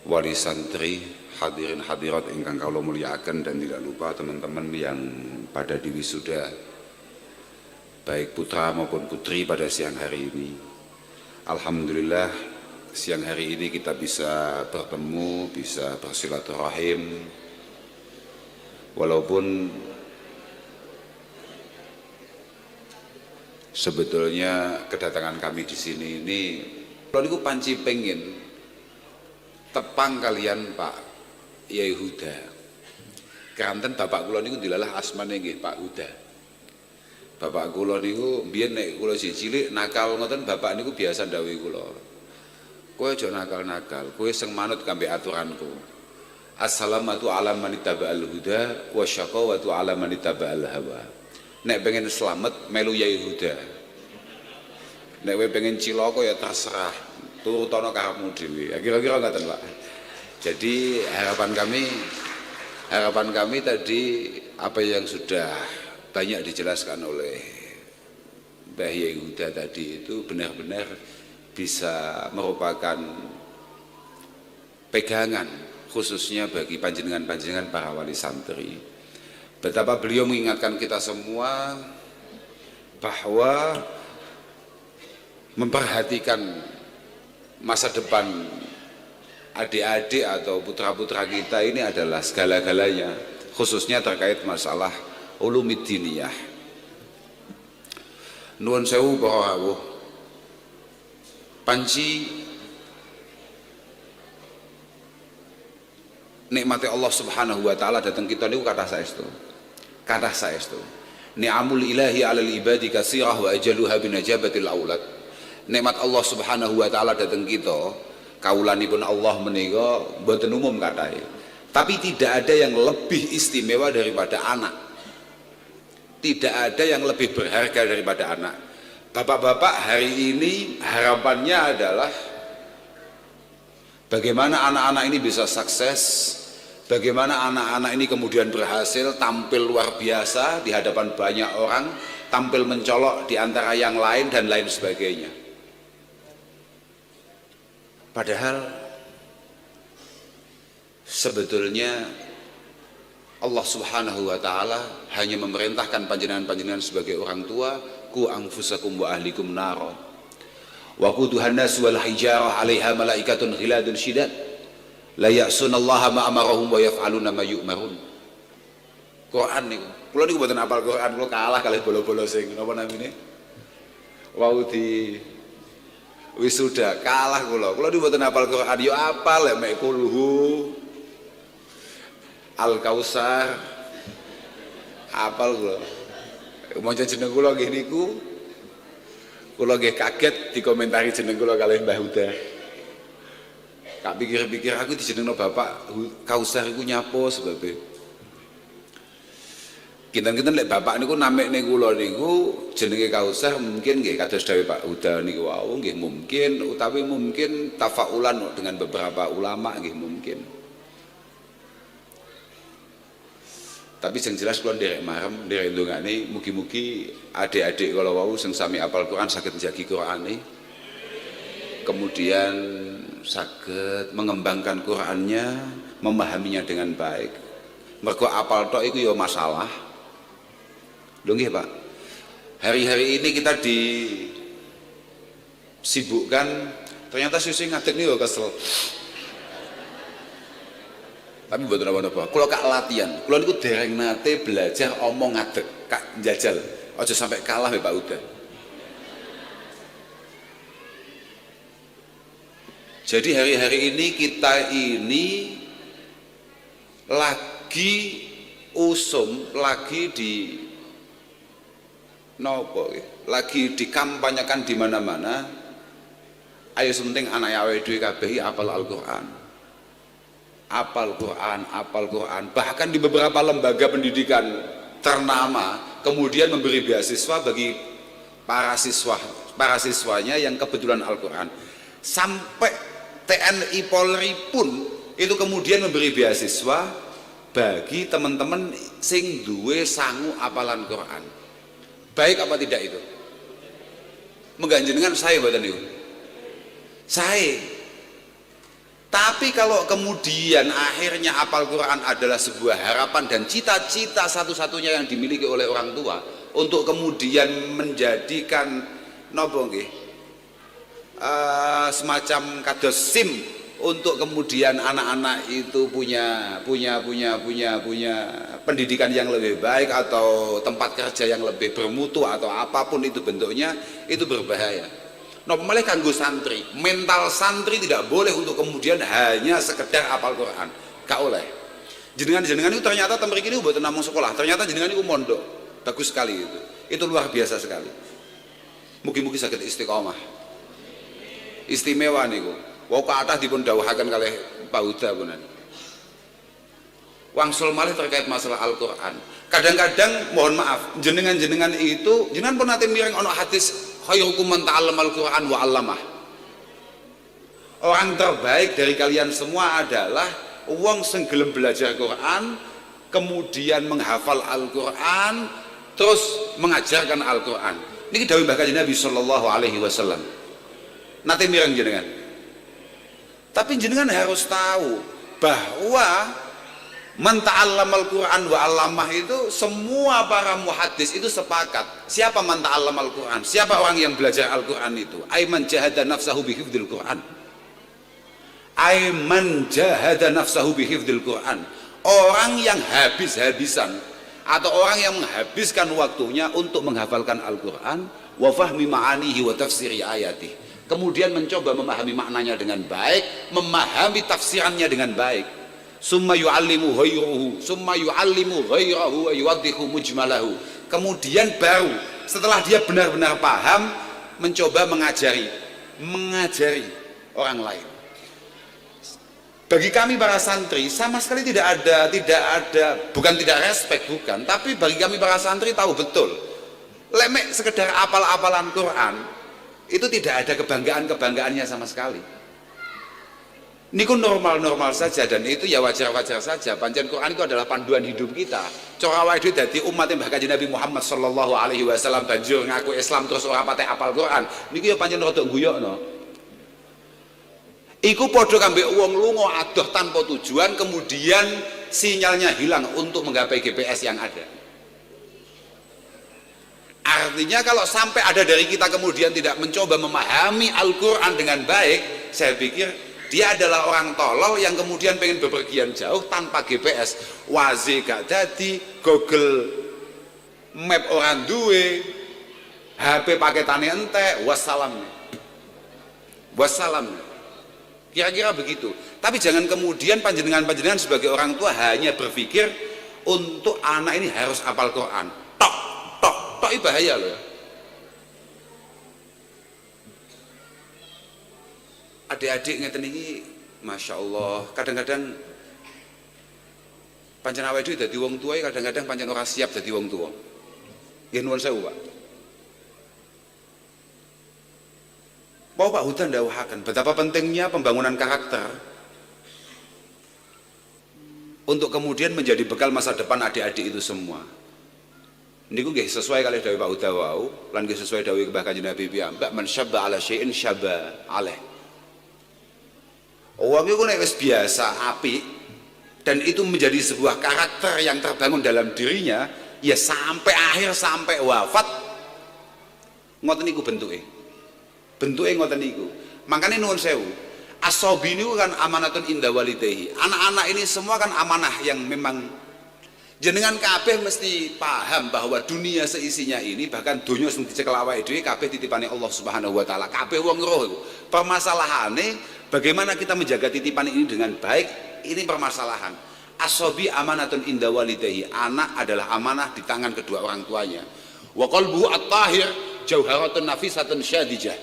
wali santri, hadirin hadirat ingkang kula mulyakaken, dan tidak lupa teman-teman yang pada di wisuda baik putra maupun putri pada siang hari ini. Alhamdulillah siang hari ini kita bisa bertemu, bisa bersilaturahim, walaupun sebetulnya kedatangan kami di sini ini kalau niku panci pengen tepang kalian Pak Yai Huda. Keranten bapak kula niku dilalah asmane nggih Pak Huda. Bapak kula niku biyen nek kula cilik nakal ngoten, bapak niku biasa ndhawuhi kula. Kowe aja nakal-nakal, kowe sing manut kambe aturanku. Assalamatu ala man ittaba'al huda wa syaqawatu ala man ittaba'al hawa. Nek pengen selamat melu Yai Huda. Nek kowe pengen cilaka ya terserah, turutono karepmu dhewe. Kira-kira ngoten, Pak. Jadi harapan kami tadi apa yang sudah banyak dijelaskan oleh Mbah Yai Huda tadi itu benar-benar bisa merupakan pegangan khususnya bagi panjenengan-panjenengan para wali santri. Betapa beliau mengingatkan kita semua bahwa memperhatikan masa depan adik-adik atau putra-putra kita ini adalah segala-galanya, khususnya terkait masalah ulumiddiniyah. Nuwun sewu para rawuh, panci nikmati Allah Subhanahu wa taala datang kita niku kathah saestu. Ni'amul ilahi 'alal ibadi katsirah wa ajaluha binajabatil aulad. Nikmat Allah Subhanahu wa taala datang kita, kaulanipun Allah menika mboten umum kathahe. Tapi tidak ada yang lebih istimewa daripada anak. Tidak ada yang lebih berharga daripada anak. Bapak-bapak hari ini harapannya adalah bagaimana anak-anak ini bisa sukses, bagaimana anak-anak ini kemudian berhasil tampil luar biasa di hadapan banyak orang, tampil mencolok di antara yang lain dan lain sebagainya. Padahal sebetulnya Allah Subhanahu wa taala hanya memerintahkan panjenengan-panjenengan sebagai orang tua, ku anfusakum wa ahlikum nara. Wa quduhan nas wal hijarah 'alaiha malaikatun ghiladun syidad la ya'sunallaha ma amarahum wa yaf'aluna ma yu'marun. Quran niku. Kula niku mboten hafal Quran, kula kalah kalih bolo-bolo sing napa namine? Wau di wisuda kalah kula. Kula niku mboten hafal Quran, yo apal lek mek kulhu Al-Kausar. Apal kula. Maca jeneng kula nggih niku. Kula nggih kaget dikomentari jeneng kula kalih Mbah Huda. Kak pikir-pikir aku dijenengno Bapak Kausar iku nyapo sebabe. Kinten-kinten lek bapak niku namekne kula niku jenenge Kausar mungkin nggih kados dawuh Pak Huda niku wau nggih mungkin, utawi mungkin tafaulan dengan beberapa ulama nggih mungkin. Tapi yang jelas kula nderek marem, nderek ndongane mugi-mugi adik-adik kula wau sing sami apal Quran saged njagi Qur'ane. Kemudian saged mengembangkan Qur'annya, memahaminya dengan baik. Mergo apal tok iku ya masalah. Lho nggih Pak. Hari-hari ini kita disibukkan, ternyata susu ngadeg niku kesel. Tapi buat apa-apa. Kalau kak latihan, kalau niku dereng nate belajar omong ngadeg, kak njajal. Aja sampai kalah ya Pak Huda. Jadi hari-hari ini kita ini lagi usum, lagi lagi dikampanyekan di mana-mana. Ayo penting anak awake dhewe kabeh apal Al-Qur'an. Apal Quran, bahkan di beberapa lembaga pendidikan ternama kemudian memberi beasiswa bagi para siswanya yang kebetulan Al-Quran. Sampai TNI Polri pun itu kemudian memberi beasiswa bagi teman-teman sing duwe sangu apalan Quran. Baik apa tidak itu? Mengganjenengan saya mboten niku. Saya. Tapi Tapi kalau kemudian akhirnya hafal Quran adalah sebuah harapan dan cita-cita satu-satunya yang dimiliki oleh orang tua untuk kemudian menjadikan nopo nggih semacam kados SIM untuk kemudian anak-anak itu punya pendidikan yang lebih baik atau tempat kerja yang lebih bermutu atau apapun itu bentuknya, itu berbahaya. Napa malih kanggo santri, mental santri tidak boleh untuk kemudian hanya sekedar hafal Quran, gak oleh. Jenengan itu ternyata temriki niku mboten namung sekolah, ternyata jenengan itu mondok. Bagus sekali itu. Itu luar biasa sekali. Mugi-mugi saged istiqomah. Istimewa niku. Wau kathah dipun dawuhaken kalih Pak Huda punan. Wangsul malih terkait masalah Al-Qur'an. Kadang-kadang mohon maaf, jenengan-jenengan itu jenengan pun nate mireng ana hadis khairukum man ta'allamal Qur'an wa 'allamah. Orang terbaik dari kalian semua adalah wong sing gelem belajar Quran, kemudian menghafal Al-Qur'an, terus mengajarkan Al-Qur'an. Niki dawuh Mbah Kanjeng Nabi sallallahu alaihi wasallam. Nate mireng jenengan. Tapi jenengan harus tahu bahwa man ta'allamal Qur'an wa 'allamah itu semua para muhaddis itu sepakat. Siapa man ta'allamal Qur'an? Siapa orang yang belajar Al-Qur'an itu? Aiman jahada nafsahu bi hifdzil Qur'an. Aiman jahada nafsahu bi hifdzil Qur'an. Orang yang habis-habisan atau orang yang menghabiskan waktunya untuk menghafalkan Al-Qur'an wa fahmi ma'anihi wa tafsiri ayatihi. Kemudian mencoba memahami maknanya dengan baik, memahami tafsirannya dengan baik. Summa yu'allimu ghayrahu, summa yu'allimu ghayrahu wa yuwaddihu mujmalahu. Kemudian baru setelah dia benar-benar paham, mencoba mengajari orang lain. Bagi kami para santri sama sekali tidak ada, bukan tidak respect, bukan, tapi bagi kami para santri tahu betul, lemek sekedar apal-apalan Quran itu tidak ada kebanggaannya sama sekali. Niku normal-normal saja dan itu ya wajar-wajar saja. Pancen Quran itu adalah panduan hidup kita. Cara wae dhewe dadi umat Mbah Kanjeng Nabi Muhammad sallallahu alaihi wasallam banjur ngaku Islam terus ora pate apal Quran. Niku ya pancen rada guyokno. Iku padha kambek wong lunga adoh tanpa tujuan kemudian sinyalnya hilang untuk menggapai GPS yang ada. Artinya kalau sampai ada dari kita kemudian tidak mencoba memahami Al-Quran dengan baik, saya pikir dia adalah orang tolol yang kemudian pengen bepergian jauh tanpa GPS. Waze gak dadi, Google Map orang duwe, HP paketane entek, wassalam. Kira-kira begitu. Tapi jangan kemudian panjenengan sebagai orang tua hanya berpikir untuk anak ini harus hafal Quran. Tok bahaya loh. Adik-adik ngeten iki Masya Allah kadang-kadang pancen awake dhewe dadi wong tuwa kadang-kadang pancen ora siap dadi wong tuwa. Nggih nuwun sewu, Pak. Pak Huda ndawuhaken betapa pentingnya pembangunan karakter untuk kemudian menjadi bekal masa depan adik-adik itu semua. Niku nggih sesuai kali dawuh Pak Huda wau lan nggih sesuai dawuh Mbah Kanjeng Nabi piyambak man syabba ala syai'in syabba alaih. Wong iku nek wis biasa apik dan itu menjadi sebuah karakter yang terbangun dalam dirinya ya sampai akhir sampai wafat ngoten niku bentuke ngoten niku. Makanya nuwun sewu asobi niku kan amanatun inda walidayhi. Anak-anak ini semua kan amanah yang memang jenengan kabeh mesti paham bahwa dunia seisinya ini bahkan dunia sing dicekel awake dhewe kabeh titipane Allah Subhanahu wa taala. Kabeh wong roh iku. Permasalahane bagaimana kita menjaga titipan ini dengan baik, ini permasalahan. Asobi amanatun inda walidayhi. Anak adalah amanah di tangan kedua orang tuanya. Wa qalbuhu at-tahir jauharatun nafisatun syadijah.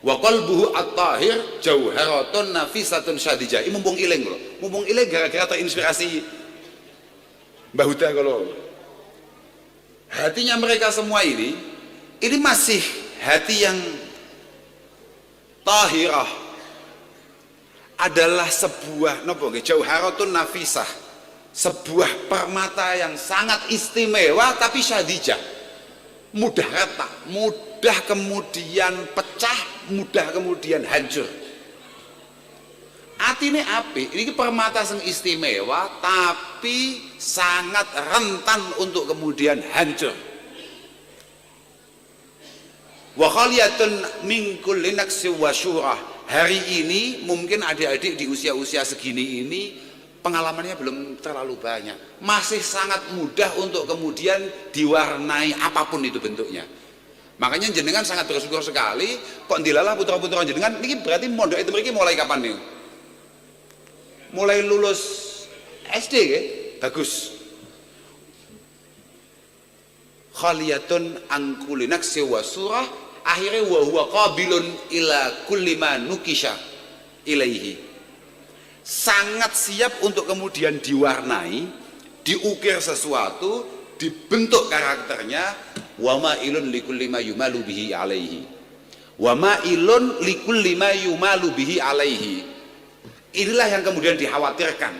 Wa qalbuhu at-tahir jauharatun nafisatun syadijah. Ini mumpung iling lho. Mumpung iling gara-gara terinspirasi Mbah Huda kalau hatinya mereka semua ini masih hati yang tahirah, adalah sebuah jauharatun nafisah, sebuah permata yang sangat istimewa tapi syadijah, mudah retak, mudah kemudian pecah, mudah kemudian hancur. Artinya apik, ini permata sing istimewa tapi sangat rentan untuk kemudian hancur. Wa khaliyatun min kulli naqsi wa syurah. Hari ini mungkin adik-adik di usia-usia segini ini pengalamannya belum terlalu banyak, masih sangat mudah untuk kemudian diwarnai apapun itu bentuknya. Makanya jenengan sangat bersyukur sekali kok dilalah putra-putra jenengan ini berarti mondok itu mereka mulai kapan nih? Mulai lulus SD ya? Bagus. Khaliyatun an kulli naqsi wa surah, akhirnya wa huwa qabilun ila kulli ma nukisha ilaihi. Sangat siap untuk kemudian diwarnai, diukir sesuatu, dibentuk karakternya. Wa ma'ilun likulli ma yumalu bihi alaihi. Wa ma'ilun likulli ma yumalu bihi alaihi. Inilah yang kemudian dikhawatirkan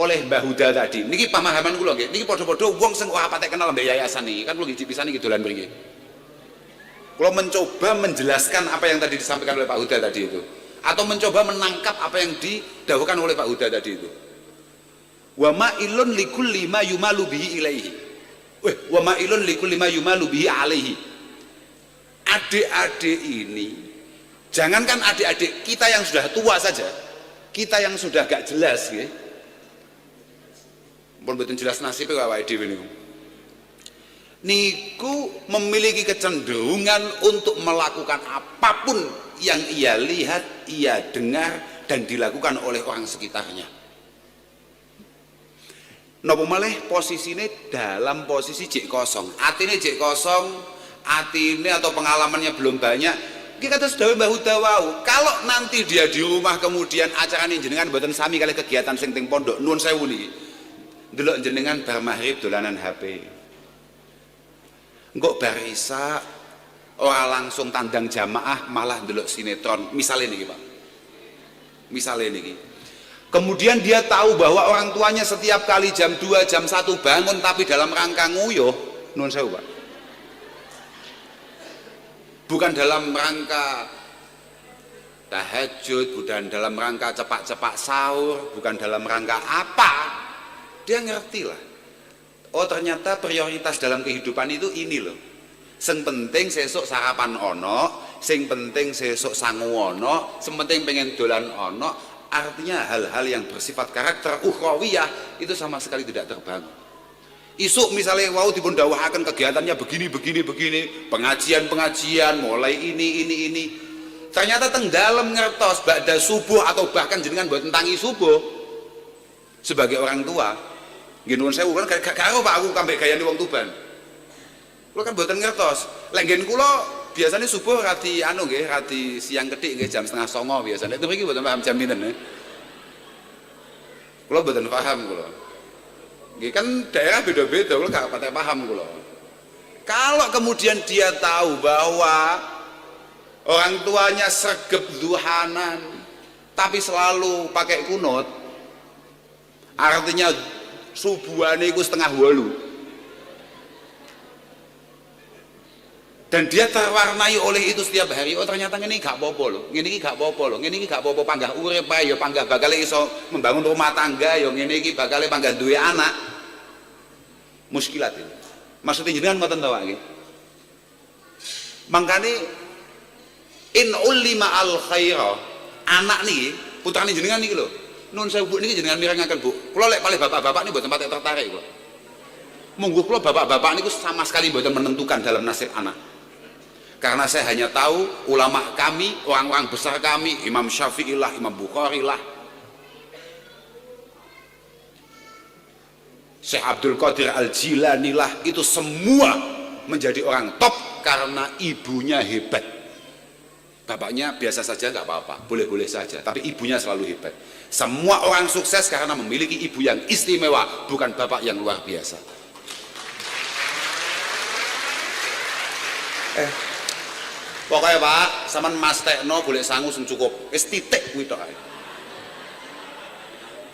oleh Mbah Huda tadi. Niki pemahaman kula nggih. Niki padha-padha wong sing ora patek kenal mbek yayasan niki. Kan kula nggih dipisani niki dolan mriki. Kula mencoba menjelaskan apa yang tadi disampaikan oleh Pak Huda tadi itu, atau mencoba menangkap apa yang didhawuhkan oleh Pak Huda tadi itu. Wa ma'ilun likulli ma yumalu bihi ilaihi. Wa ma'ilun likulli ma yumalu bihi alaihi. Adik-adik ini, jangankan adik-adik kita yang sudah tua saja, kita yang sudah gak jelas ya. Pun betul jelas nasibnya awake dhewe niku. Niku memiliki kecenderungan untuk melakukan apapun yang ia lihat, ia dengar dan dilakukan oleh orang sekitarnya. Napa malih posisine dalam posisi jek kosong, atine jek kosong, atine atau pengalamannya belum banyak. Kita kata sudah Mbah Huda wau, kalau nanti dia di rumah kemudian acara ini jenengan mboten sami kali kegiatan sing teng pondok nuwun sewu niki. Ndelok jenengan bar maghrib dolanan HP. Engko bar isya ora langsung tandang jamaah malah ndelok sinetron. Misalnya niki, Pak. Misalnya niki. Kemudian dia tahu bahwa orang tuanya setiap kali jam 2, jam 1 bangun tapi dalam rangka nguyuh, nuwun sewu, Pak. Bukan dalam rangka tahajud, bukan dalam rangka cepat-cepat sahur, bukan dalam rangka apa. Dia ngerti lah. Oh ternyata prioritas dalam kehidupan itu ini loh. Sing penting sesuk sarapan ono, sing penting sesuk sangu ono, sing penting pengen dolan ono. Artinya hal-hal yang bersifat karakter ukhrawiyah itu sama sekali tidak terbangun. Isuk misalnya wau dipun dawuhaken kegiatannya begini, pengajian mulai ini. Ternyata teng dalem ngertos ba'da subuh atau bahkan jenengan buat tentangi subuh sebagai orang tua. Nggih nuwun sewu kan gak karo Pak aku kambek gayane wong Tuban. Kula kan mboten ngertos. Lek nggen kula biasanya subuh rati rati siang ketik nggih jam 8:30 biasanya. Itu mriki mboten paham jam pinten nggih. Kula mboten paham kula. Nggih kan daerah beda-beda kula gak patek paham kula. Kalau kemudian dia tahu bahwa orang tuanya sregep duhanan tapi selalu pakai kunut, artinya subuhane iku 7:30. Dan dia terwarnai oleh itu setiap hari. Oh ternyata ini gak apa-apa loh, ini gak apa-apa loh, ini gak apa-apa panggah urip ae ya, panggah bakal iso membangun rumah tangga ya, ngene iki bakal panggah duwe anak. Muskilat ini. Maksudnya jenengan ngoten ta, Pak nggih. Mangkane in ulima al khaira, anak niki putrane jenengan niki lho. Nun sewu Bu niki jenengan mirengaken Bu. Kula lek palih bapak-bapak niki mboten patek tertarik kula. Monggo kula bapak-bapak niku sama sekali mboten menentukan dalam nasib anak. Karena saya hanya tahu ulama kami, orang-orang besar kami, Imam Syafi'i lah, Imam Bukhari lah, Syekh Abdul Qadir Al-Jilani lah, itu semua menjadi orang top karena ibunya hebat. Bapaknya biasa saja nggak apa-apa, boleh-boleh saja, tapi ibunya selalu hebat. Semua orang sukses karena memiliki ibu yang istimewa, bukan bapak yang luar biasa. Pokoknya Pak, sampean Mas Tekno boleh sangu sing cukup, wis titik kuwi tok ae.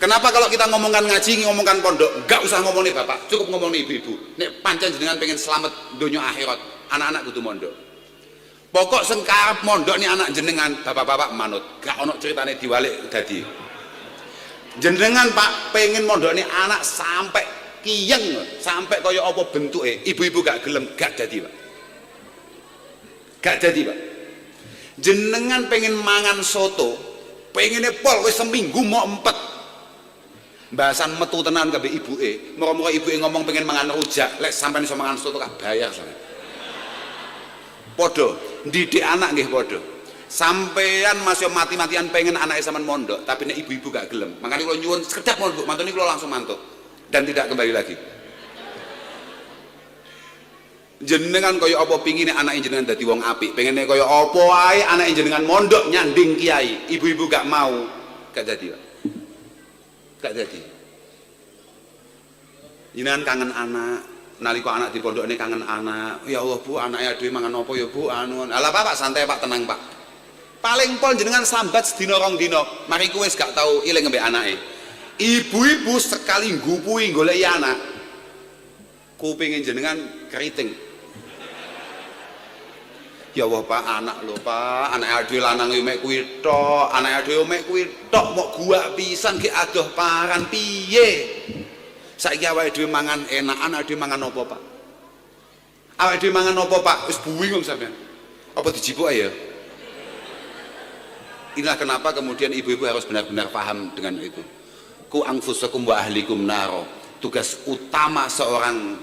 Kenapa kalau kita ngomongkan ngaji, ngomongkan pondok, enggak usah ngomongin bapak, cukup ngomongin ibu-ibu. Nek pancen jenengan pengen selamat dunia akhirat, anak-anak kudu mondok. Pokok sing karep mondok nih anak jenengan, bapak-bapak manut, gak ono ceritane diwalik dadi. Jenengan Pak pengen mondokne anak sampai kiyeng, sampai kaya apa bentuke, ibu-ibu gak gelem, gak jadi Pak. Gak jadi Pak. Jenengan pengen mangan soto, pengennya pol wis seminggu mau empet. Bahasan metu tenan kabeh ibuke. Muga-muga ibuke ngomong pengen mangan rujak, lek sampean iso mangan soto gak bayar sampean. Padha, didik anak nggih padha. Sampean masih mati-matian pengen anaknya sampean mondok, tapi nek ibu-ibu gak gelem. Makanya kalau nyuwun sekedap mondok, mantune kula langsung mantuk dan tidak kembali lagi. Jenengan kaya apa pingine anake jenengan dadi wong apik, pengene kaya apa wae anake jenengan mondok nyanding kiai, ibu-ibu gak mau, gak jadi Pak. Gak jadi. Jenengan kangen anak, nalika anak di pondokne kangen anak. Ya Allah Bu, anake dhewe mangan apa ya Bu? Anu. Alah Pak, santai Pak, tenang Pak. Paling pol jenengan sambat sedina rong dina, mari kowe wis gak tau iling mbek anake. Ibu-ibu sekali ngupui goleki anak, kupingin jenengan keriting. Ya Allah Pak, anak lho Pak, anak dhewe lanang yo mek kuwi tok, anak dhewe mek kuwi tok, mok gua pisan ki adoh paran piye? Saiki awake dhewe mangan enak, anak dhewe mangan apa Pak? Awake dhewe mangan apa Pak? Wis bingung sampean. Apa dijipuk ae ya? Inilah kenapa kemudian ibu-ibu harus benar-benar paham dengan itu. Ku anfusakum wa ahlikum naro. Tugas utama seorang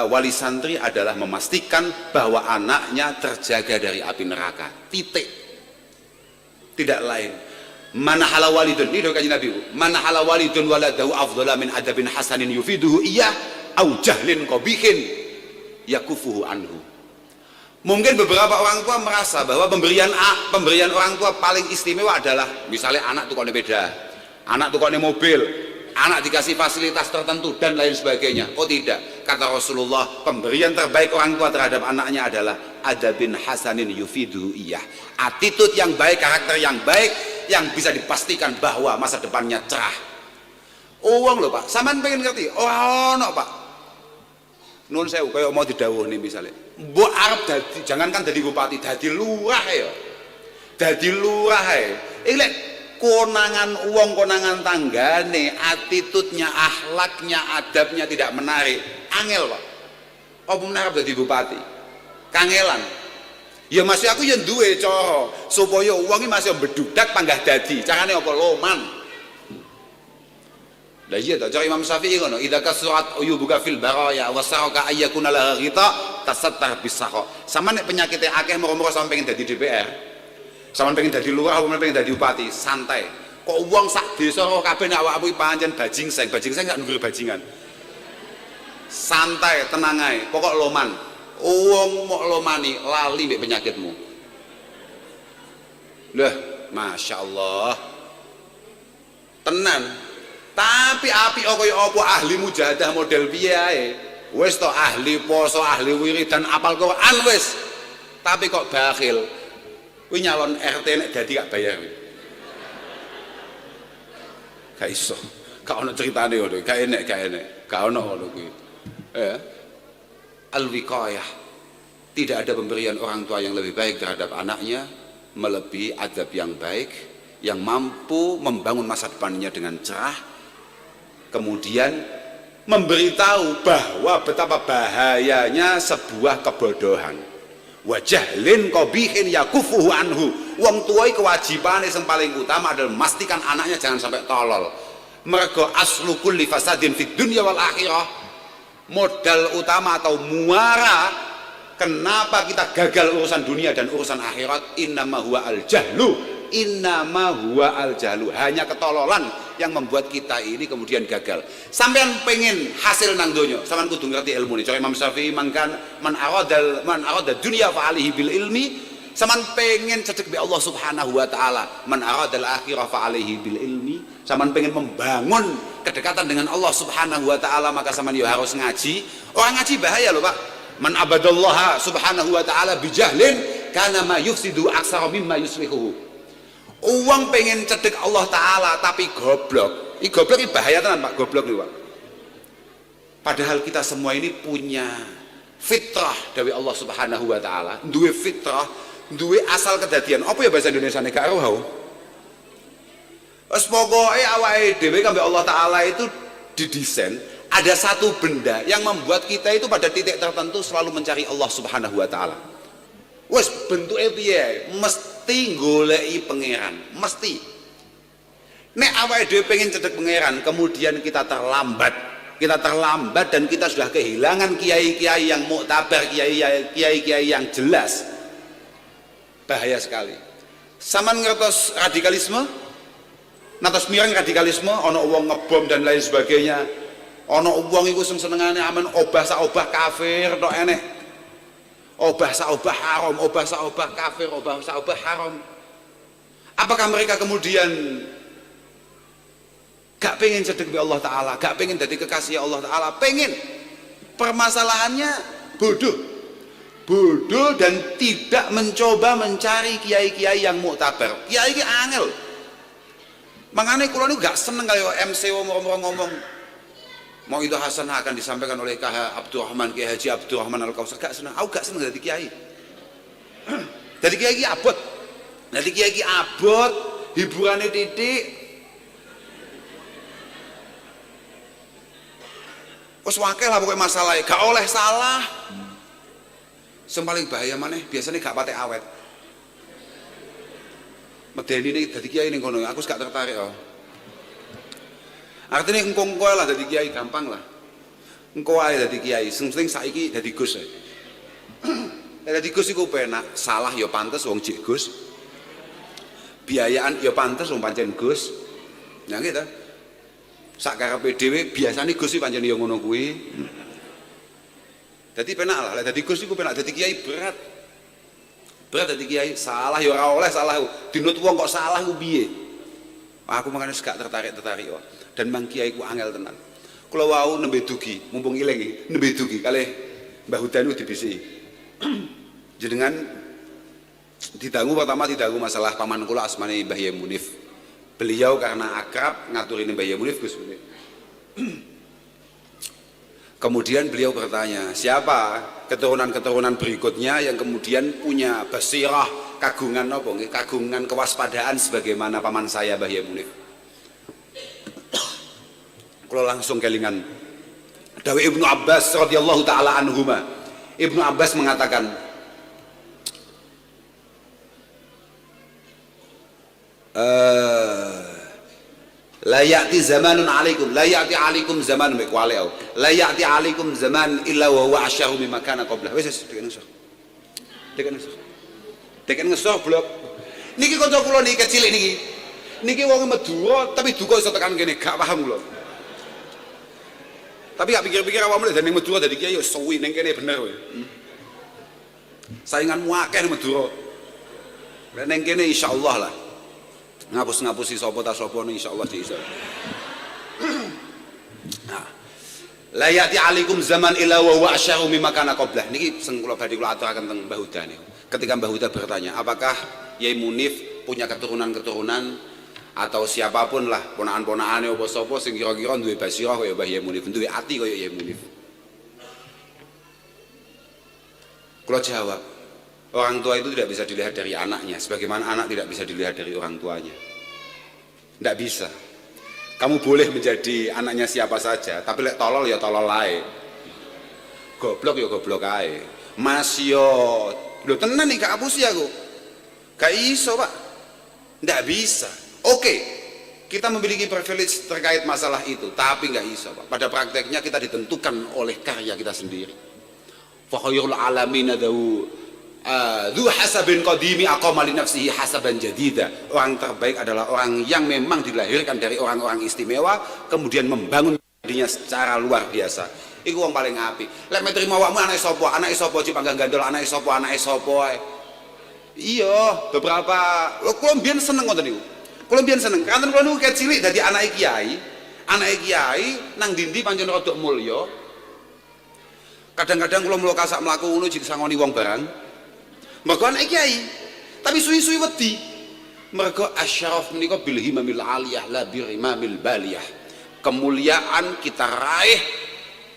wali santri adalah memastikan bahwa anaknya terjaga dari api neraka. Titik. Tidak lain. Mana hala walidun, ini doa Nabi. Mana hala walidun waladahu afdhala min adabin hasanin yufiduhu iya au jahlin qabihin yakufuhu anhu. Mungkin beberapa orang tua merasa bahwa pemberian orang tua paling istimewa adalah misalnya anak tukone beda, anak tukone mobil, anak dikasih fasilitas tertentu dan lain sebagainya. Oh tidak, kata Rasulullah, pemberian terbaik orang tua terhadap anaknya adalah adabin hasanin yufidu iyah, attitude yang baik, karakter yang baik yang bisa dipastikan bahwa masa depannya cerah. Uang loh Pak, sampean pengen ngerti? Oh no Pak, nun sewu kayak mau didawuh nih misalnya, mbok arep dadi, jangankan dadi bupati, dadi lurah ya, dadi lurah ya. Lek konangan uang, konangan tanggane, attitude-nya, akhlaknya, adabnya tidak menarik, angel Pak. Apa menarap dadi bupati? Kangelan. Ya masih aku yang duwe cara supaya uangnya masih bedudak panggah dadi. Carane apa loman? Lah iya tak, cara Imam Syafi'i ngono, idza kasurat uyubuka fil baraya wa saraka ayyakuna laha ghita tasattar bisakha. Sama nek penyakitnya akeh moro-moro sampe pengen dadi DPR. Sama pengen dadi lurah, apa pengen dadi bupati, santai. Kok wong sak desa kabeh nek awakmu pancen bajingseng gak nunggu bajingan. Santai, tenang ae, pokok loman. Wong mok lomani lali mbek penyakitmu. Lah, Masya Allah. Tenan. Tapi api kaya apa ahli mujahadah model piye ae. Wis to ahli poso, ahli wiridan, apal Quran wis. Tapi kok bakhil. Kuwi nyalon RT nek dadi gak bayar. Gak iso. Gak ono ceritane ngono, gak enek. Gak ono ngono kuwi. Al-wiqayah. Tidak ada pemberian orang tua yang lebih baik terhadap anaknya melebihi adab yang baik yang mampu membangun masa depannya dengan cerah. Kemudian memberitahu bahwa betapa bahayanya sebuah kebodohan. Wa jahlin qabihin yakufuhu anhu. Wong tuai kewajibane yang paling utama adalah memastikan anaknya jangan sampai tolol. Mergo aslu kulli fasadin fid dunya wal akhirah. Modal utama atau muara kenapa kita gagal urusan dunia dan urusan akhirat, innama huwa al-jahlu. Innama huwa al-jahlu, hanya ketololan yang membuat kita ini kemudian gagal. Sampean pengen hasil nang donya, sampean kudu ngerti ilmu nih. Cara Imam Syafi'i man arada dunya fa alihi bil ilmi. Sampean pengen cedek be Allah Subhanahu wa taala, man arada al akhirah fa alihi bil ilmi. Sampean pengen membangun kedekatan dengan Allah Subhanahu wa taala, maka sampean yo harus ngaji. Orang ngaji bahaya loh Pak. Man abadallaha Subhanahu wa taala bijahlin kana ma yufsidu aksara mimma yuslihuhu. Uang pengen cedek Allah Ta'ala tapi goblok. Ini goblok ini bahaya tenan Pak, goblok nih Pak. Padahal kita semua ini punya fitrah dari Allah Subhanahu wa Ta'ala. Duwe fitrah, duwe asal kedadian. Apa ya bahasa Indonesia nek karo hau? Wes pokoke awake dhewe kambek Allah Taala itu didesain ada satu benda yang membuat kita itu pada titik tertentu selalu mencari Allah Subhanahu wa taala. Wes bentuke piye? Mesti goleki pangeran, mesti. Nek awake dhewe pengen cedhek pangeran, kemudian kita terlambat dan kita sudah kehilangan kiai-kiai yang muktabar, kiai-kiai yang jelas. Bahaya sekali. Saman ngertos radikalisme? Natos mirang radikalisme, ana wong ngebom dan lain sebagainya. Ana wong iku sing senengane amen obah sak obah kafir tok enek. Obah sak obah haram, obah sak obah kafir, obah sak obah haram. Apakah mereka kemudian gak pengen cedek be Allah Ta'ala, gak pengen jadi kekasih Allah Ta'ala? Pengen. Permasalahannya bodoh dan tidak mencoba mencari kiai-kiai yang muktabar. Kiai ki angel. Makanya kula niku gak seneng kaya MC ngomong mau itu Hasan akan disampaikan oleh KH Abdurrahman, Kiai Haji Abdurrahman Al-Kausar. Gak seneng. Aku gak seneng jadi kiai. Jadi kiai ki abot. Jadi kiai ki abot, hiburannya titik. Wes wakil lah pokoknya masalahnya. Gak oleh salah. Yang paling bahaya maneh biasanya gak patek awet. Medeni ini jadi kiai ini kono, aku gak tertarik. Artinya engkau lah jadi kiai gampang lah. Engkau aja jadi kiai, sing saiki jadi gus. Jadi gus itu penak, salah ya pantes wong cik gus. Biayaan ya pantes wong pancen gus. Nah gitu. Sakarepe dhewe biasane gus iki pancen ya ngono kuwi. Dadi penak lah, dadi gus iku penak, dadi kiai berat. Berat dadi kiai, salah ya ora oleh salah. Dinut wong kok salah ku piye? Aku makane gak tertarik kok. Dan mang kiai ku angel tenan. Kula wau nembe dugi, mumpung ilang iki, nembe dugi kalih Mbah Hudan dibisi. Jenengan didangu pertama masalah paman kula asmane Mbah Yai Munif. Beliau karena akrab ngaturin Mbah Yai Munif Gus Munif. Kemudian beliau bertanya, siapa keturunan-keturunan berikutnya yang kemudian punya basirah, kagungan apa nggih? Kagungan kewaspadaan sebagaimana paman saya Mbah Yai Munif. Kalau langsung kelingan dawuh Ibnu Abbas radhiyallahu taala anhuma. Ibnu Abbas mengatakan, la ya'ti zamanun alaikum, la ya'ti alaikum zaman kuali au, la ya'ti alaikum zaman illa wa huwa asyahu mimma kana qablah. Wis tekan ngesor blok. Niki kanca kula niki kecilik niki. Niki wong Madura tapi duka iso tekan kene, gak paham kula. Tapi gak pikir-pikir awakmu lek ning Madura dadi kiai yo suwi ning kene bener kowe. Sainganmu akeh ning Madura. Lek ning kene insyaallah lah. Ngapus-ngapusi sapa ta sapa insyaallah iso. Nah. La ya'ti alaikum zaman illa wa huwa asyaru mimma kana qablah. Niki sing kula badhe kula aturaken teng Mbah Huda niku. Ketika Mbah Huda bertanya, apakah Yai Munif punya keturunan-keturunan atau siapapun lah ponakan-ponakane apa sapa sing kira-kira duwe basirah kaya Mbah Yai Munif, duwe ati kaya Yai Munif. Kula jawab, orang tua itu tidak bisa dilihat dari anaknya, sebagaimana anak tidak bisa dilihat dari orang tuanya. Tidak bisa. Kamu boleh menjadi anaknya siapa saja, tapi lek tolol ya tolol ae. Goblok ya goblok ae. Mas yo, lho tenan nih gak apusi aku. Gak iso, Pak. Tidak bisa. Oke, kita memiliki privilege terkait masalah itu, tapi gak iso, Pak. Pada prakteknya kita ditentukan oleh karya kita sendiri. Fa khairul alamin dzu hasabin qadimi aqama li nafsihi hasaban jadida. Orang terbaik adalah orang yang memang dilahirkan dari orang-orang istimewa kemudian membangun dirinya secara luar biasa. Iku wong paling apik. Lek metrimo awakmu anake sapa? Anake sapa Cipanggang Gandol, anake sapa? Anake sapa ae. Iya, beberapa kula mbiyen seneng ngoten niku. Kula mbiyen seneng. Kanten kula niku cilik dadi anake kiai. Anake kiai nang ndi-ndi pancen rada mulya. Kadang-kadang kula mlo kasak mlaku ngono jek sangoni wong barang. Mergo anak kiai, tapi suwi-suwi wedi. Mergo asyaraf menika bil himamil aliyah la bil imamil baliyah. Kemuliaan kita raih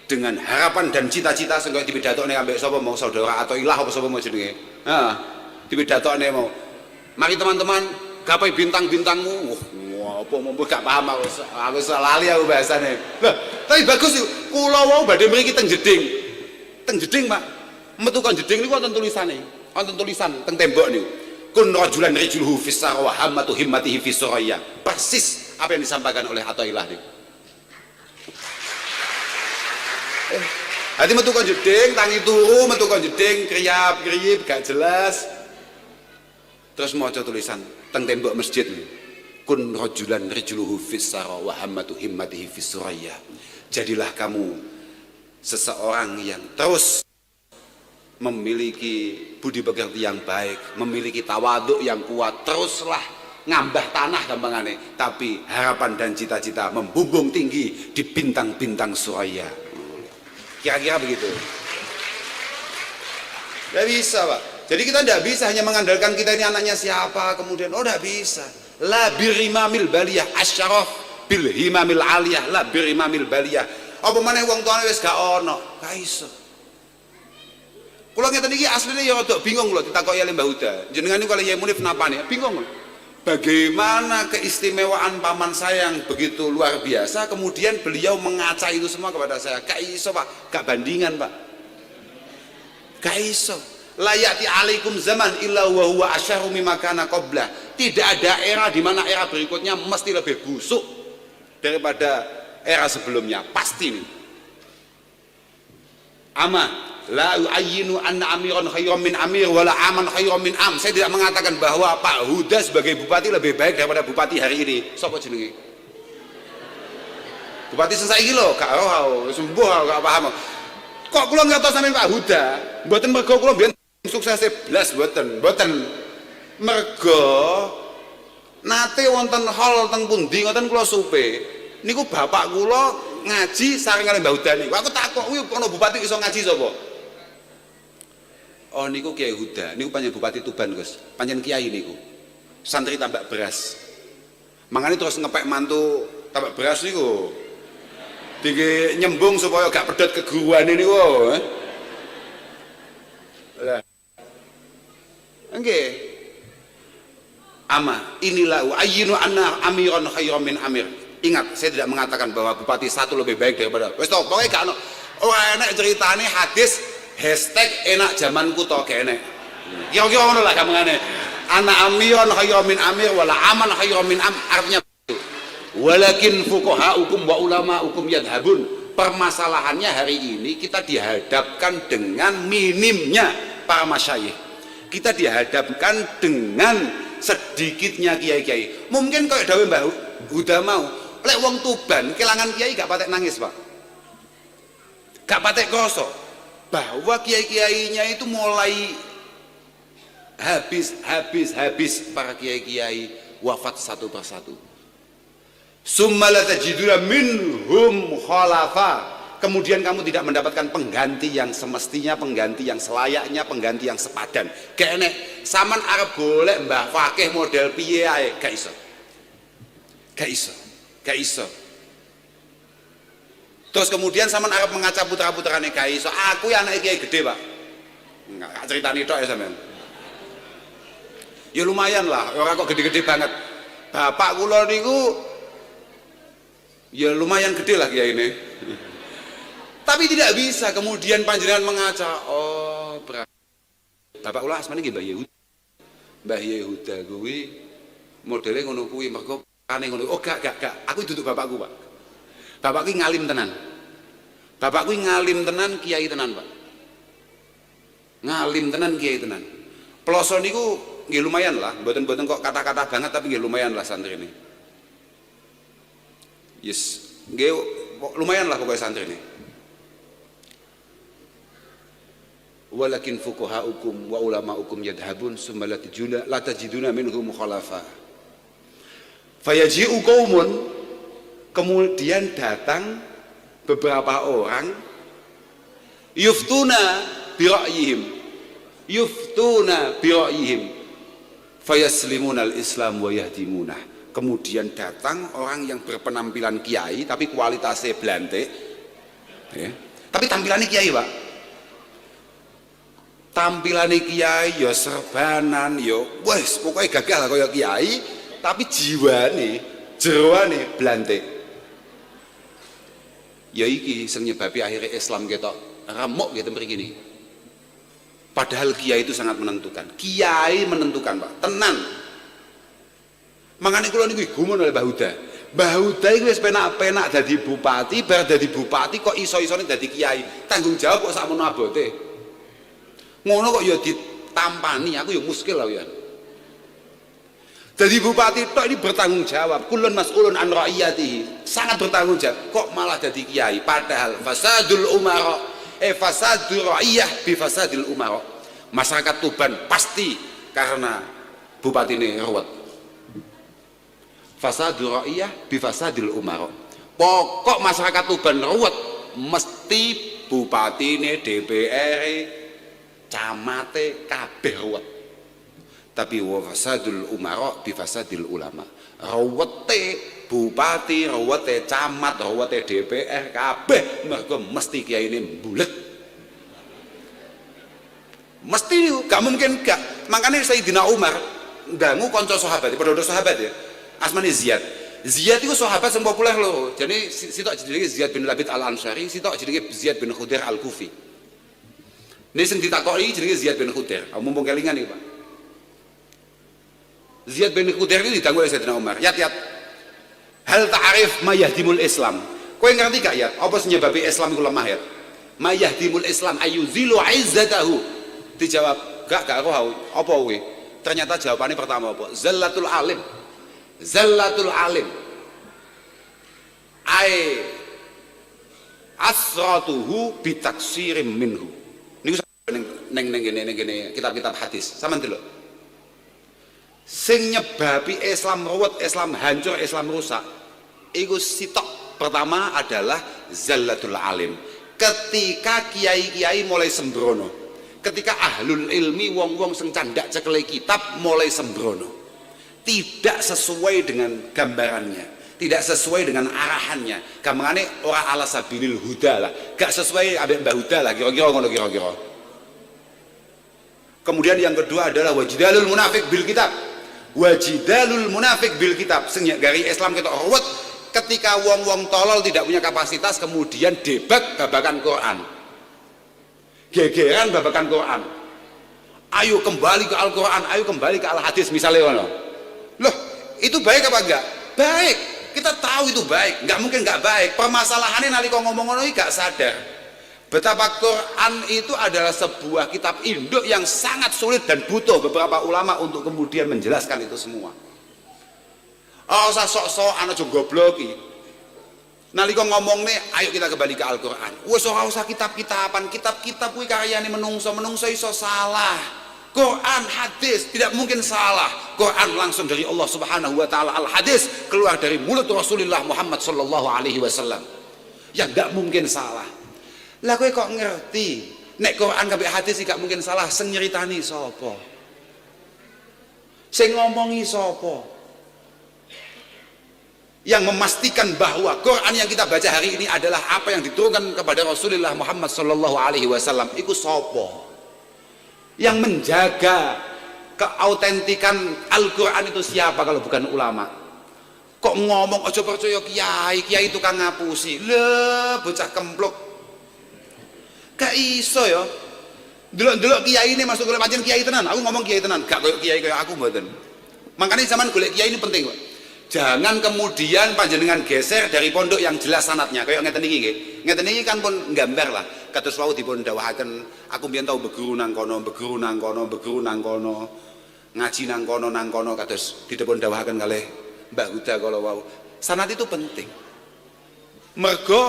dengan harapan dan cita-cita sing kaya dipidhatokne ambek sapa mau saudara atau ilah apa sapa mau jenenge. Nah, dipidhatokne mau. Mari teman-teman, gapai bintang-bintangmu. Wah, apa mau gak paham aku lali aku bahasane. Lah, tapi bagus iku. Kula wau badhe mriki teng jeding. Teng jeding, Pak. Metu kon jeding niku wonten tulisane. Wonten tulisan teng tembok niku. Kun rajulan rijluhu fis sarwa hammatu himmatihi fis suraya. Persis apa yang disampaikan oleh Athaillah niku. Hati metu kon jeding, tangi turu, metu kon jeding, kriap-krip gak jelas. Terus maca tulisan teng tembok masjid nih. Kun rajulan rijluhu fis sarwa wa hammatu himmatihi fis suraya. Jadilah kamu seseorang yang terus memiliki budi pekerti yang baik, memiliki tawaduk yang kuat, teruslah ngambah tanah gampangane, tapi harapan dan cita-cita membumbung tinggi di bintang-bintang suraya. Kira-kira begitu. Tidak bisa, Pak. Jadi kita tidak bisa hanya mengandalkan kita ini anaknya siapa, kemudian tidak bisa. La birimamil baliyah asyaraf bil himamil aliyah, la birimamil baliyah. Apa maneh wong tuane wis gak ono, gak iso. Kula ngeten iki asline ya rada bingung lho ditakoki oleh Mbah Huda. Jenengan niku kali Yai Munif napane? Bingung lho. Bagaimana keistimewaan paman saya yang begitu luar biasa, kemudian beliau mengaca itu semua kepada saya. Gak iso, Pak. Gak bandingan, Pak. Gak iso. Layati alaikum zaman illa wa huwa asyaru mimma kana qabla. Tidak ada era di mana era berikutnya mesti lebih busuk daripada era sebelumnya. Pasti nih. Ama la yu'ayyinu anna amiran khairan min amir wala aman khairan min am. Saya tidak mengatakan bahwa Pak Huda sebagai bupati lebih baik daripada bupati hari ini. Sapa jenenge? Bupati saiki lho, gak roh, sembuh gak paham. Kok kula ngatos sampeyan Pak Huda? Mboten mergo kula mbiyen suksese blas mboten. Mergo nate wonten hall teng pundi ngoten kula supe. Niku bapak kula ngaji sareng kali Mbah Huda niku. Aku takok kuwi ana bupati iso ngaji sapa? Oh niku Kiai Huda, niku panjenengan Bupati Tuban Gus, panjenengan kiai niku. Santri tambak beras. Mangane terus ngepek mantu tambak beras niku. Tinggi nyembung supaya gak pedot keguruan niku. Lah. Nggih. Ama inilah ayyinu anna amiran khairan min amir. Ingat, saya tidak mengatakan bahwa bupati satu lebih baik daripada. Wis to, pokoke gak ono. Ora enak ceritane hadis #enak zamanku to kene. Kira-kira ngono lah gampangane. Ana amiran khairan min amir wala aman khairan min am, artinya itu. Walakin fuqahaukum wa ulamaukum yadhabun. Permasalahannya hari ini kita dihadapkan dengan minimnya para masyayikh. Kita dihadapkan dengan sedikitnya kiai-kiai. Mungkin kayak dawuh Mbah Huda mau, lek wong Tuban kelangan kiai gak patek nangis, Pak. Gak patek krasa bahwa kiai-kiainya itu mulai habis para kiai-kiai wafat satu persatu. Summa la tajiduna minhum khalafa. Kemudian kamu tidak mendapatkan pengganti yang semestinya, pengganti yang selayaknya, pengganti yang sepadan. Gak enek saman arep golek Mbah Fakih model piye ae, gak iso. Gak iso. Terus kemudian saman arep mengaca putra-putrane gak iso. Aku ya anake kiai gede, Pak. Enggak ceritani tok ya sampean. Ya lumayan lah, ora kok gede-gede banget. Bapak kula niku ya lumayan gede lah kiai ini. Tapi tidak bisa kemudian panjenengan mengaca, oh Bapak kula asmane nggih Mbah Yehuda. Mbah Yehuda kuwi modele ngono kuwi mergo kane ngono. Oh gak. Aku duduk bapakku, Pak. Bapak kuwi ngalim tenan. Bapak kuwi ngalim tenan, kiai tenan, Pak. Ngalim tenan, kiai tenan. Ploso niku nggih lumayan lah, mboten kok kata-kata banget tapi nggih lumayan lah santri ini. Yes, nggih lumayan lah pokoknya santri ini. Walakin fuqahaukum wa ulamaukum yadhabun summa la tajiduna minhum khalafa. Fayaji'u qaumun, kemudian datang beberapa orang yuftuna bi ra'yihim fayaslimuna al-islam wa yahdimuna. Kemudian datang orang yang berpenampilan kiai tapi kualitasnya blantik ya. Tapi tampilannya kiai, Pak. Tampilannya kiai ya serbanan ya wes pokoknya gagal lah kaya kiai, tapi jiwane jeroane blantik. Ya iki sing nyebabi akhirnya Islam ketok remuk gitu mriki ini. Padahal kiai itu sangat menentukan. Kiai menentukan, Pak. Tenan. Makanya kula niku gumun oleh Mbah Huda. Mbah Huda iku wis penak-penak dadi bupati, bar dadi bupati kok iso-isone dadi kiai. Tanggung jawab kok sakmono abote. Ngono kok ya ditampani, aku ya muskil lah ya. Jadi bupati tok ini bertanggung jawab, kulun mas'ulun an ra'iyatihi, sangat bertanggung jawab. Kok malah jadi kiai? Padahal fasadul umara, fasadul ra'iyah bi fasadil umara. Masyarakat Tuban pasti karena bupati ini ruwet. Fasadul ra'iyah bi fasadil umara. Pokok masyarakat Tuban ruwet, mesti bupati ini, DPR, camate kabeh ruwet. Tapi wa fasadul umara bi fasadil ulama. Ruwete bupati, ruwete camat, ruwete DPR kabeh mergo mesti kiai ini bulet. Mesti gak mungkin gak. Makanya Sayyidina Umar ndangu kanca sahabat, padha sahabat ya. Asmane Ziyad. Ziyad itu sahabat yang populer loh. Jadi sitok jenenge Ziyad bin Labid Al-Ansari, sitok jenenge Ziyad bin Khudair Al-Kufi. Ini sing ditakoki jenenge Ziyad bin Khudair. Mumpung kelingan iki, Pak. Ziyad bin Khudair ini ditanggung oleh Sayyidina Umar. Yat hal ta'arif ma yahdimul Islam. Kowe ngerti gak ya apa senyebabi Islam iku lemah ya? Ma yahdimul Islam ayuzilu izzatahu. Dijawab gak roh apa kowe? Ternyata jawabannya pertama apa? Zallatul alim. Zallatul alim. Ai asratuhu bitaksirim minhu. Niku neng gini kitab-kitab hadis. Sampeyan delok. Sing nyebabi Islam ruwet, Islam hancur, Islam rusak iku sitok pertama adalah zallatul alim. Ketika kiai-kiai mulai sembrono, ketika ahlul ilmi wong-wong sing candak cekele kitab mulai sembrono, tidak sesuai dengan gambarannya, tidak sesuai dengan arahannya, gampangane ora ala sabilil huda lah, gak sesuai ambek Mbah Huda lah, kira-kira ngono kira-kira. Kemudian yang kedua adalah wajidalul munafik bil kitab. Wajidalul munafik bil kitab. Sing gari Islam ketok ruwet ketika wong-wong tolol tidak punya kapasitas kemudian debat babakan Quran. Gegeran babakan Quran. Ayo kembali ke Al-Quran, ayo kembali ke Al-Hadis misalnya ngono. Loh, itu baik apa enggak? Baik. Kita tahu itu baik, enggak mungkin enggak baik. Permasalahannya nalika ngomong ngono iki gak sadar betapa Quran itu adalah sebuah kitab induk yang sangat sulit dan butuh beberapa ulama untuk kemudian menjelaskan itu semua. Oh, usah sok-sok anak aja gobloki. Nalika ngomong nih, ayo kita kembali ke Al-Quran. Wes ora usah kitab-kitaban, kitab-kitab kuwi karyane menungso iso salah. Quran, hadis tidak mungkin salah. Quran langsung dari Allah Subhanahu wa taala, Al-Hadis keluar dari mulut Rasulullah Muhammad sallallahu alaihi wasallam. Ya enggak mungkin salah. Lah kowe kok ngerti nek Quran kabeh hadis gak mungkin salah, sing nyeritani sapa? Sing ngomongi sapa? Yang memastikan bahwa Quran yang kita baca hari ini adalah apa yang diturunkan kepada Rasulullah Muhammad sallallahu alaihi wasallam iku sapa? Yang menjaga keautentikan Al-Quran itu siapa kalau bukan ulama? Kok ngomong aja percaya kiai tukang ngapusi. Le bocah kempluk. Gak iso ya. Delok-delok kiai ini masuk golek pancen kiai tenan. Aku ngomong kiai tenan, gak koyo kiai kayak aku mboten. Makanya zaman golek kiai ini penting, Pak. Jangan kemudian panjenengan geser dari pondok yang jelas sanatnya. Kayak ngeten iki nggih. Ngeten iki kan pun nggambar lah. Kados wau dipun dawuhaken, aku mbiyen tau beguru nang kono, beguru nang kono, beguru nang kono. Ngaji nang kono kados dipun dawuhaken kalih Mbak Huda kala wau. Sanat itu penting. Mergo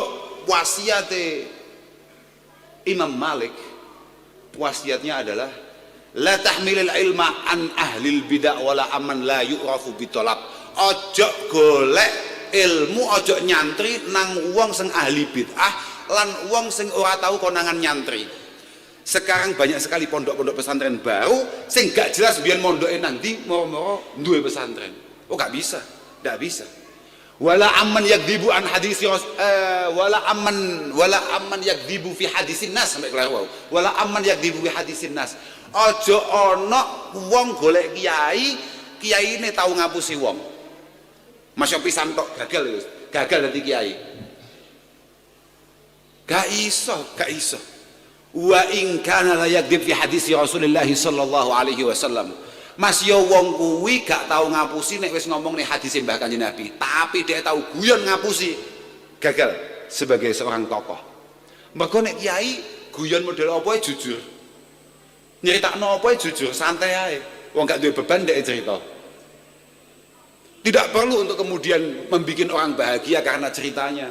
wasiate Imam Malik wasiatnya adalah la tahmilil ilma an ahlil bid'ah wala aman la yu'rafu bitolab. Ojo golek ilmu, ojo nyantri nang wong sing ahli bid'ah lan wong sing ora tahu konangan nyantri. Sekarang banyak sekali pondok-pondok pesantren baru sing gak jelas biyen mondoke nang ndi, moro-moro duwe pesantren. Oh gak bisa, gak bisa. Wala amman yakdzibu an hadisi wala amman yakdzibu fi hadisin nas sampai kelar wae. Wala amman yakdzibu fi hadisin nas. Aja ana wong golek kiai, kiyaine tau ngapusi wong. Masya pisan tok gagal lho. Gagal dadi kiai. Gak iso. Wa in kana la yakdzib fi hadis Rasulullah sallallahu alaihi wasallam. Mas yo wong kuwi gak tau ngapusi nek wis ngomong nih hadis Mbah Kanjeng Nabi, tapi dia tahu guyon ngapusi. Gagal sebagai seorang tokoh. Mergo nek kiai guyon model apa jujur. Nyeritakno apa jujur, santai ae. Wong gak duwe beban ndek cerita. Tidak perlu untuk kemudian membuat orang bahagia karena ceritanya.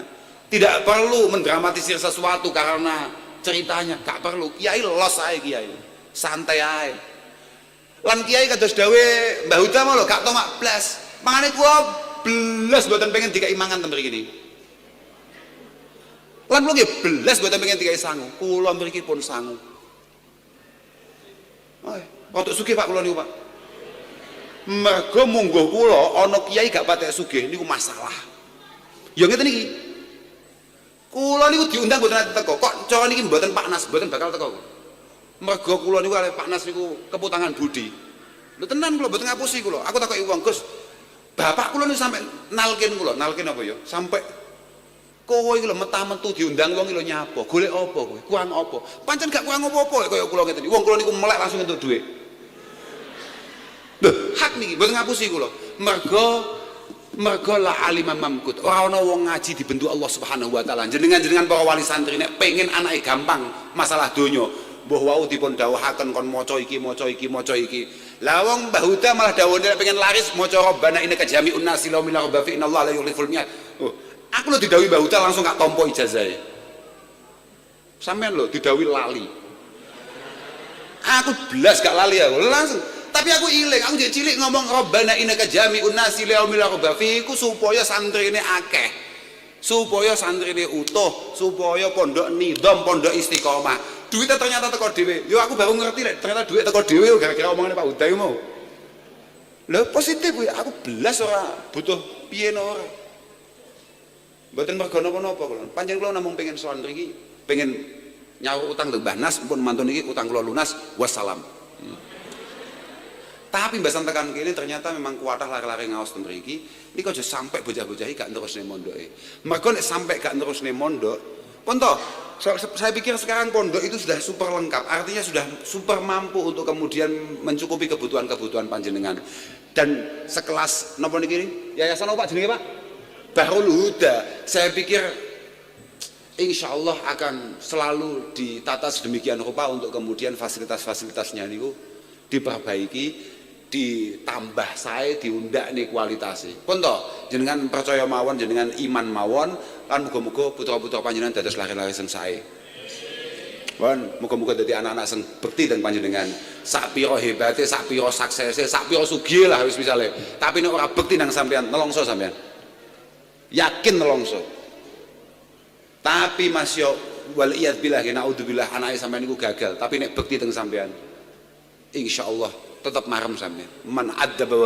Tidak perlu mendramatisir sesuatu karena ceritanya. Gak perlu. Kiai los ae kiai. Santai ae. Lan kiai kados dawe Mbah Huda mau lho gak tomak blas. Mangane kula blas mboten pengen dikai mangan ten mriki niki. Lan kula nggih blas mboten pengen dikai sangu. Kula mriki pun sangu. Rodok sugih Pak kula niku Pak. Mergo mungguh kula ana kiai gak patek sugih niku masalah. Ya ngeten iki. Kula niku diundang mboten nate teko. Kok cara niki mboten Pak Nas, mboten bakal teko. Mergo kula niku arep Pak Nas niku keputangan budi. Lho tenan kula mboten ngapusi kula. Aku takoki wong, Gus. Bapak kula niku sampe nalkin kula. Nalkin apa ya? Sampe kowe iki lho metah-metu diundang wong iki lho nyapa. Golek apa kowe? Kurang apa? Pancen gak kurang apa-apa kaya kula ngeten. Wong kula niku melek langsung entuk dhuwit. Lho, hak niki mboten ngapusi kula. Mergo la alimam mamkut. Ora ana wong ngaji dibentuk Allah Subhanahu wa taala. Jenengan para wali santri nek pengen anake gampang masalah donya, mbah wau dipun dawuhaken kon maca iki. Lah wong Mbah Huda malah dawuhne nek pengen laris maca Rabbana innaka jami'un nasi la ilaha illa Allah la yukhliful mi'ad. Oh, aku lho didhawuhi Mbah Huda langsung gak tampa ijazahe. Sampeyan lho didhawuhi lali. Aku belas gak lali aku langsung. Tapi aku iling, aku jadi cilik ngomong Rabbana innaka jami'un nasi li yaumil la raiba fihi supaya santrine akeh. Supaya santrine utuh, supaya pondok nidom, pondok istiqomah. Duitnya ternyata teko dhewe. Yo aku baru ngerti lek ternyata duit teko dhewe gara-gara omongane Pak Huda mau. Lho positif kuwi, aku belas ora butuh piye ora. Mboten mergo napa-napa kula. Pancen kula namung pengen sowan mriki, pengen nyaur utang Mbah Nas, pun mantun iki utang kula lunas, wassalam. Tapi mbasan tekan kene ternyata memang kuatah lari-lari ngaos ten mriki niku aja sampai bocah-bocah iki gak terusne mondoke. Mergo nek sampai gak terusne mondok, pun toh saya pikir sekarang pondok itu sudah super lengkap, artinya sudah super mampu untuk kemudian mencukupi kebutuhan-kebutuhan panjenengan. Dan sekelas napa niki yayasan apa Pak jenenge Pak? Bahrul Huda. Saya pikir insya Allah akan selalu ditata sedemikian rupa untuk kemudian fasilitas-fasilitasnya niku diperbaiki, ditambah saya diundak nih kualitasnya. Pun toh jenengan percaya mawon, jenengan iman mawon, kan muga-muga putra-putra panjenengan dados lari-lari sing sae. Pun muga-muga dadi anak-anak sing bekti dan panjenengan. Sak pira hebate, sak pira suksese, sak pira sugih lah wis misale. Tapi nek ora bekti nang sampean, nelongso sampean. Yakin nelongso. Tapi Mas yo wal iyad billah naudzubillah anake sampean niku gagal, tapi nek bekti teng sampean insyaallah tetap marem sampean. Man adzaba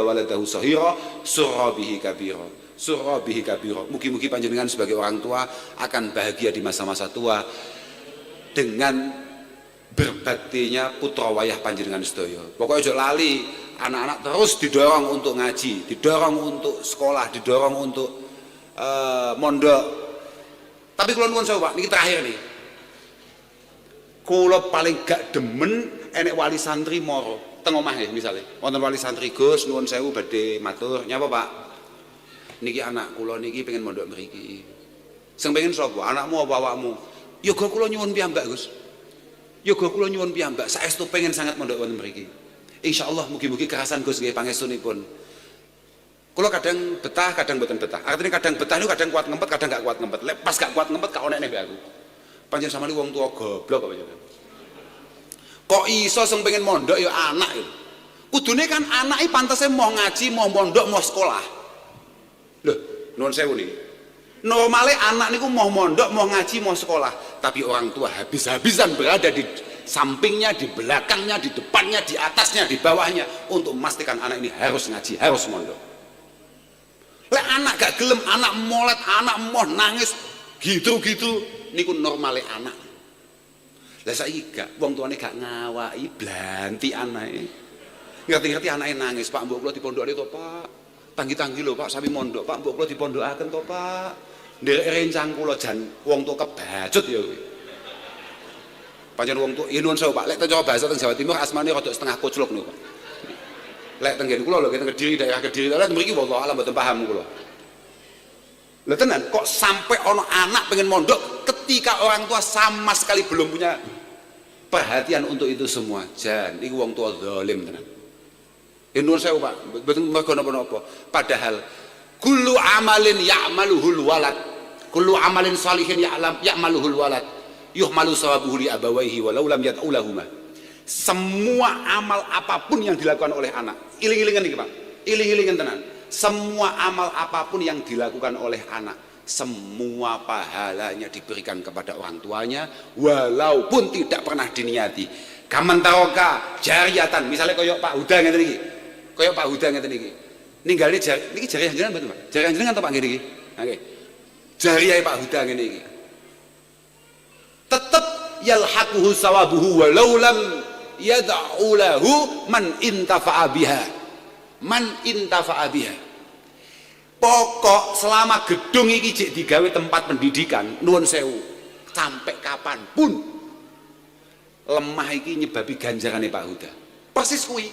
waladahu sahira surra bihi kabira. Mugi-mugi panjenengan sebagai orang tua akan bahagia di masa-masa tua dengan berbaktinya putra wayah panjenengan sedaya. Pokoknya ojo lali, anak-anak terus didorong untuk ngaji, didorong untuk sekolah, didorong untuk mondok. Tapi kula nuwun sewu Pak, niki terakhir nih. Kula paling gak demen enek wali santri moro teng omah ya misale wonten wali santri Gus nuwun sewu badhe matur nyapa Pak niki anak kula niki pengen mondok mriki sing pengen sapa anakmu apa awakmu yoga kula nyuwun piyambak Gus yoga kula nyuwun piyambak saestu pengen sangat mondok wonten mriki insyaallah mugi-mugi kerasan Gus nggih pangestunipun kula kadang betah kadang mboten betah artinya kadang betah niku kadang kuat ngempet kadang gak kuat ngempet pas gak kuat ngempet gak onek nek aku pancen sampeyan wong tua goblok apa jenengan kok iso sing pengen mondok ya anak ya. Kudune kan anake pantese mau ngaji, mau mondok, mau sekolah. Loh, nuwun sewu niki. Normale anak niku mau mondok, mau ngaji, mau sekolah, tapi orang tua habis-habisan berada di sampingnya, di belakangnya, di depannya, di atasnya, di bawahnya untuk memastikan anak ini harus ngaji, harus mondok. Lek anak gak gelem, anak molet, anak moh nangis gitu-gitu niku normale anak. Lah saiki gak wong tuane gak ngawaki blanti anake. Ngerti-ngerti anake nangis, Pak mbok kula dipondokne to, Pak. Tanggi-tanggi lho Pak, sami mondok. Pak, mbok kula dipondokaken to Pak. Nderek rencang kula jan wong tuwa kebacut ya kuwi. Pancen wong tuwa ya nuwun sewu Pak, lek cara bahasa teng Jawa Timur asmane rada setengah kucluk niku Pak. Lek teng ngene kula lho teng Kediri, daerah Kediri, lek mriki wallah alam mboten paham kula. Lha tenan kok sampai ono anak pengen mondok ketika orang tua sama sekali belum punya perhatian untuk itu semua. Jan iku wong tua zalim tenan. Nuwun sewu Pak, mboten mergo napa-napa. Padahal kullu amalin ya'maluhul walad. Kullu amalin salihin ya'maluhul walad. Yuhmalu sawabuhu li abawaihi walau lam yad'ulahuma. Semua amal apapun yang dilakukan oleh anak, iling-ilingan iki Pak. Iling-ilingan tenan. Semua amal apapun yang dilakukan oleh anak, semua pahalanya diberikan kepada orang tuanya walaupun tidak pernah diniati. Kaman taroka jariatan, misalnya koyok Pak Huda ngeten iki. Koyok Pak Huda ngeten iki. Ninggale jari niki jari jenengan mboten Pak? Jari jenengan to Pak ngene iki. Nggih. Jariyahe Pak Huda ngene iki. Tetep yalhaquhu sawabuhu walau lam yad'u lahu man intafa'a biha. Man intafa'a biha. Pokok selama gedung iki jek digawe tempat pendidikan, nuwun sewu, sampai kapanpun lemah iki nyebabi ganjarane Pak Huda. Persis kuwi.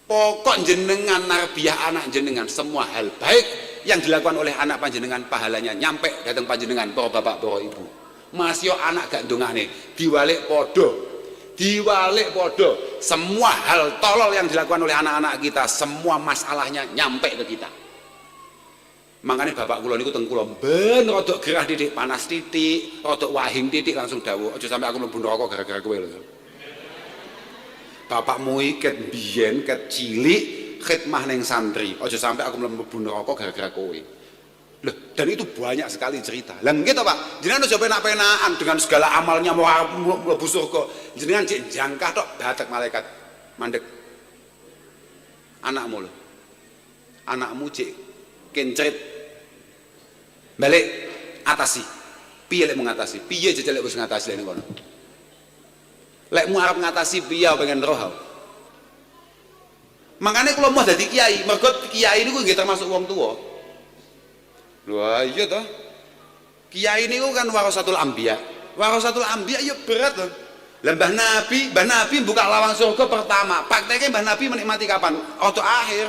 Pokok jenengan narbiyah anak jenengan, semua hal baik yang dilakukan oleh anak panjenengan pahalanya nyampe datang panjenengan para bapak para ibu. Mas yo anak gak ndongane diwalik podo. Diwalik podo. Semua hal tolol yang dilakukan oleh anak-anak kita, semua masalahnya nyampe ke kita. Makanya bapak kula niku teng kula ben rada gerah titik, panas titik, rada wahing titik langsung dawuh, aja sampe aku mlebu neraka gara-gara kowe lho. Bapakmu iki ket biyen ket cilik khidmah ning santri, aja sampe aku mlebu neraka gara-gara kowe. Loh, dan itu banyak sekali cerita. Lah nggih to Pak, jenengan aja penak-penakan dengan segala amalnya mau mlebu surga. Jenengan cek jangkah tok batek malaikat mandek. Anakmu lho. Anakmu cek kencret balik atasi. Piye lek mengatasi? Piye jejak lek wis ngatasi lek ngono? Lek mu arep ngatasi piye pengen roh. Makanya kalau mau dadi kiai, mergo kiai niku nggih termasuk wong tuwa. Wah iya toh, kiai ini kan warasatul anbiya. Warasatul anbiya ya berat loh. Mbah Nabi buka lawang surga pertama. Prakteknya Mbah Nabi menikmati kapan? Waktu akhir.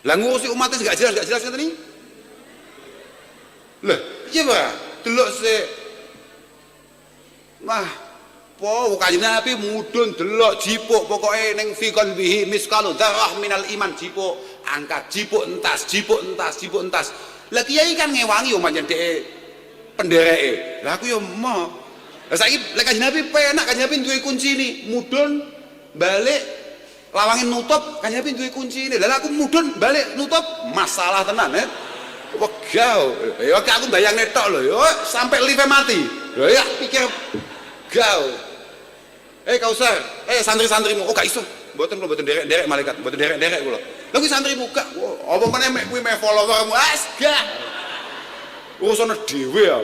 Lah ngurusi umatnya gak jelas kan ini? Lah iya Pak, delok sik. Wah, Kanjeng Nabi mudun delok jipuk pokoke ning fikon bihi miskalu dzarrah minal iman jipuk, angkat jipuk entas. Lah kiai kan ngewangi yo pancen dhek pendereke. Lah aku yo emoh. Lah saiki lek Kanjeng Nabi penak, Kanjeng Nabi duwe kuncine, mudhun balik lawangin nutup, Kanjeng Nabi duwe kuncine. Lah aku mudhun balik nutup, masalah tenan wegau. Ya aku bayangne tok lho yo sampai live mati. Lho ya pikir gau. Kausar, santri-santrimu, oh gak iso. Mboten derek malaikat, mboten derek kula. Lha kuwi santri buka, apa meneh mek kuwi mek followermu, gak. Urusane dhewe ya.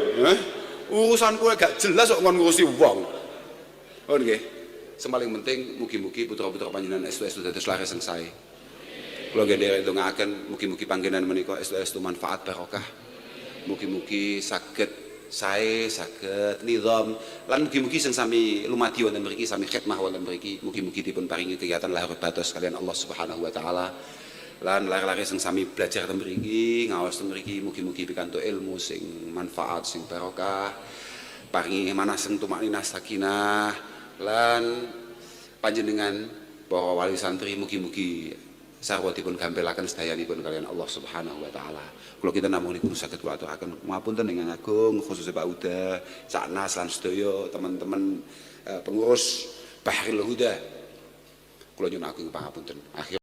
Urusan kowe gak jelas kok ngon ngurusi wong. Oh nggih. Sing paling penting mugi-mugi putra-putra panjenengan estu-estu dados laris sing sae. Kula nggih nderek ndongaaken mugi-mugi panggenan menika estu-estu manfaat barokah. Mugi-mugi saged sae saged nizam lan mugi-mugi sing sami lumadi wonten mriki sami khidmah wonten mriki mugi-mugi dipun paringi kegiatan lahir batos kalian Allah Subhanahu wa taala lan lare-lare sing sami belajar ten mriki ngaos ten mriki mugi-mugi pikantuk ilmu sing manfaat sing barokah paringi manas sing tumakninah sakinah lan panjenengan para wali santri mugi-mugi sarwatipun gampelaken sedayanipun kalian Allah Subhanahu wa taala. Kula kita namung niku saged kula aturaken ngapunten ingkang agung khususnya Pak Huda, Saknas lan sedaya teman-teman pengurus Bahril Huda. Kula nyuwun agung pangapunten.